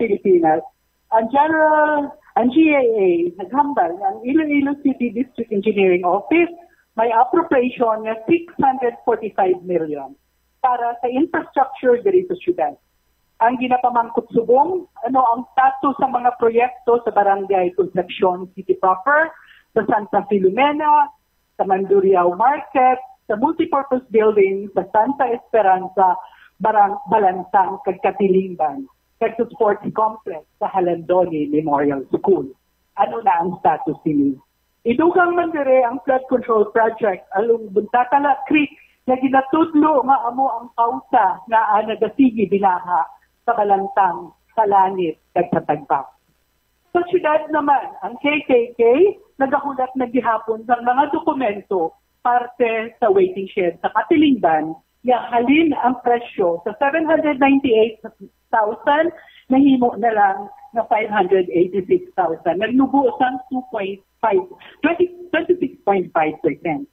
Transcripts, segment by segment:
Pilipinas, ang GAA naghambal ang Iloilo City District Engineering Office may appropriation na 645 million para sa infrastructure diri sa syudad. Ang ginapamangkot subong, ang status sa mga proyekto sa Barangay Concepcion City proper, sa Santa Filomena, sa Mandurriao Market, sa multipurpose building sa Santa Esperanza, Balansang, Katilimban, sa Sports Complex sa Halandoni Memorial School. Ano na ang status nila? Idugang man dire ang flood control project along Buntatala Creek na ginatudlo nga amo ang kausa na nagasigi binaha sa Balantang, sa Lanit, kag sa Tagbaw. Sa syudad naman, ang KKK nagahulat na gihapon ng mga dokumento parte sa waiting shed sa Katilimban nga halin ang presyo sa 798,000 nahimo na lang na 586,000. Nagnubo sang 26.5%.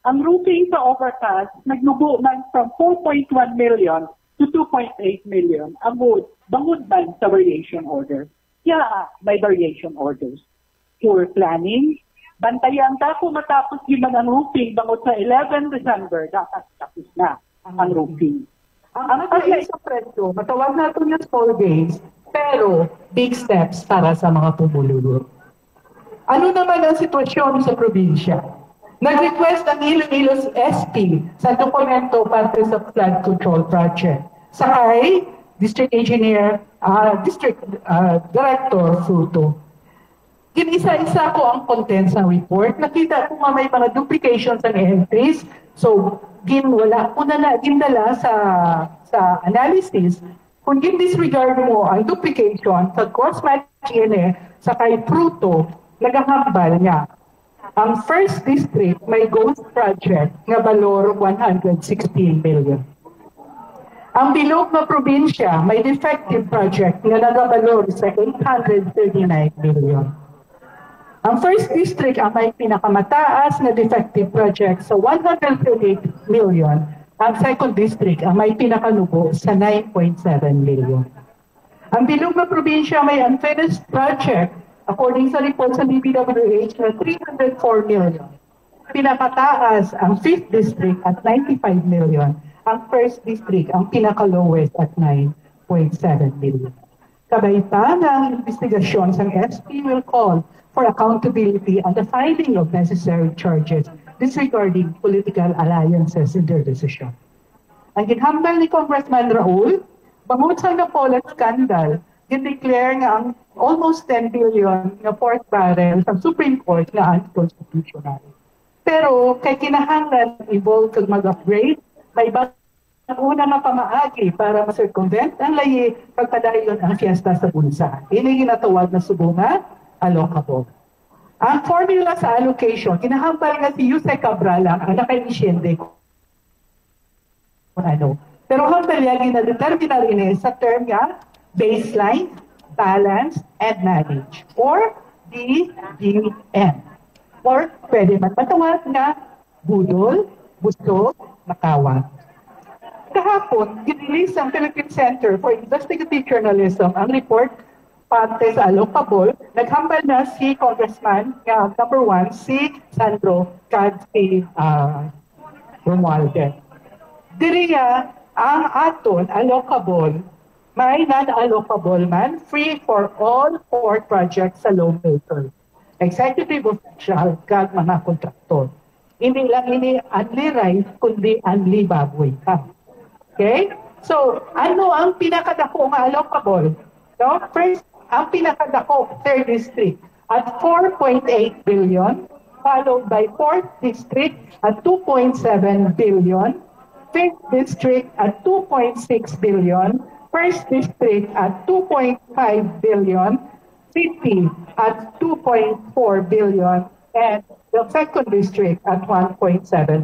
Ang roofing sa overpass nagnubo man from 4.1 million to 2.8 million. Bangod man sa variation order. May variation orders. Poor planning. Bantayan ta kung matapos yun ang roofing bangod sa 11 December, dapat tapos na ang roofing. Ang naging sa presyo, matawag natin yung 4 days, pero big steps para sa mga pumululot. Ano naman ang sitwasyon sa probinsya? Nag-request ang Iloilo SP sa dokumento parte sa flood control project. Sakay, District Engineer, District Director Fruto. Ginisa-isa ko ang contents ng report. Nakita ko may mga duplications ng entries. So, gindala sa analysis. Kung disregard mo ang duplication sa cost matching sa kay Fruto, nagahambal niya. Ang first district may ghost project na valor 116 million. Ang bilog na probinsya may defective project na nagabalor sa 839 million. Ang first district ang may pinakamataas na defective project sa 138 million. Ang second district ang may pinakanubo sa 9.7 million. Ang bilog na probinsya may unfinished project according sa report sa DPWH na 304 million. Pinakataas ang 5th district at 95 million. Ang first district ang pinaka-lowest at 9.7 million. Kabay pa ng investigasyon sa SP will call for accountability and the finding of necessary charges disregarding political alliances in their decision. Ang ginhambal ni Congressman Raul, bangod sa Napolet scandal, gin-declare nga ang almost 10 billion na pork barrel sa Supreme Court na unconstitutional. Pero kay kinahanglan i-vote kag mag-upgrade, may una na pamaagi para ma-circumvent ang layi pagpadayon ang fiesta sa bulsa. Ini ginatawag na subunga allocable. Ang formula sa allocation, kinahambal nga si Jose Cabral ang naka-initiate kung ano. Pero hambal yan, gina-determina rin sa term nga baseline, balance, and manage. Or BBM. Or pwede man matawag na budol, busog, makawan. Kahapon, ginrelease ang Philippine Center for Investigative Journalism ang report parte sa allocable. Naghambal na si Congressman, number 1, si Sandro kag si Romualdez. Diriya, ang aton allocable, may non-allocable man, free for all 4 projects sa lawmaker. Executive official kag mga kontraktor. Hindi lang ini unli right, kundi unli baboy pa. Okay? So, ano ang pinakadako nga allocable? So, first, ang pinakadako, 3rd district, at 4.8 billion, followed by 4th district at 2.7 billion, 5th district at 2.6 billion, 1st district at 2.5 billion, city at 2.4 billion, and the 2nd district at 1.7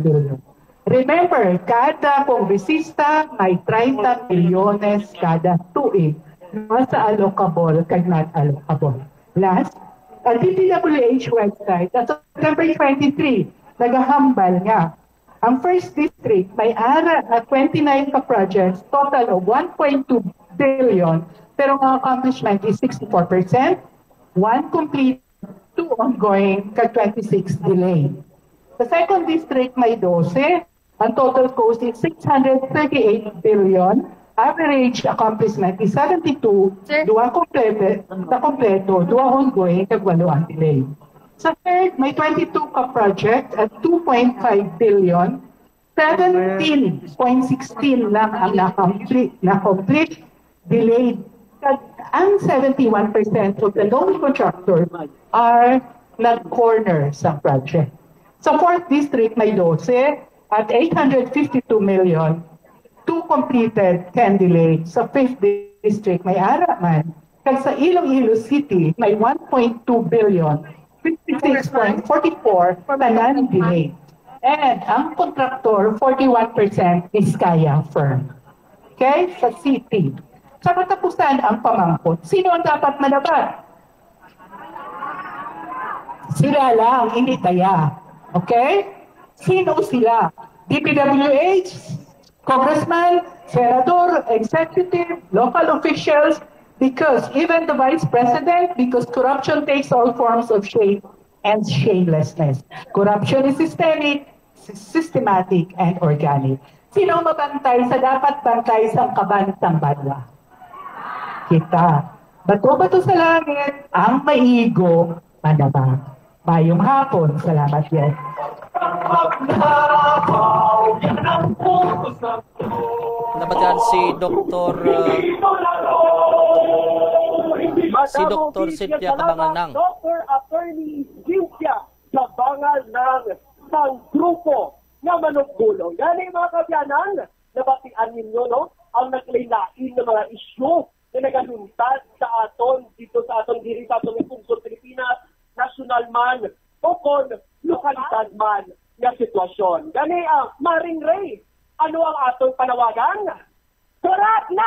billion. Remember, kada kongresista may 30 milyones kada tuig sa allocable kag non-allocable. Last, ang DPWH website, at September 23, nagahambal nga. Ang first district may ara na 29 ka projects, total of 1.2 billion pero ang accomplishment is 64%, 1 complete, 2 ongoing, kag 26 delay. Sa second district may 12, ang total cost is 638 billion, average accomplishment is 72, duwa kompleto, duwa ongoing, kag 8 ang delay. Sa third, may 22 ka project at 2.5 billion, 17.16 lang ang na-complete, delayed. Ang 71% of the loan contractors are nag-corner sa project. Sa fourth district, may 12 at 852 million, 2 completed, 10 delayed. Sa fifth district, may Araman. Kag sa Iloilo City, may 1.2 billion, 56.44 na non-delayed. And ang contractor, 41% is Kaya firm. Okay? Sa city. Sa katapusan, ang pamangkot. Sino ang dapat manabat? Sila lang, hindi taya. Okay? Sino sila? DPWH, congressman, senador, executive, local officials, because even the vice president, because corruption takes all forms of shame and shamelessness. Corruption is systematic, and organic. Sino mabantay sa dapat bantay sa kabantang banwa? Kita. Bato-bato sa langit, ang maigo, manabang. Mayong hapon, salamat yan. Napatihan si Dr. Cynthia Cabangal ng Dr. Attorney Cynthia Cabangal ng grupo na manugulong. Yan ay mga kabyanan, nabatian ninyo, no? Ang naglaylain ng mga isyu na nagaluntad sa aton, dito sa aton diri sa aton Pungsod Pilipinas, national man, o kon lokalidad man na sitwasyon. Gani ang Maring Ray, ano ang atong panawagan? Surat na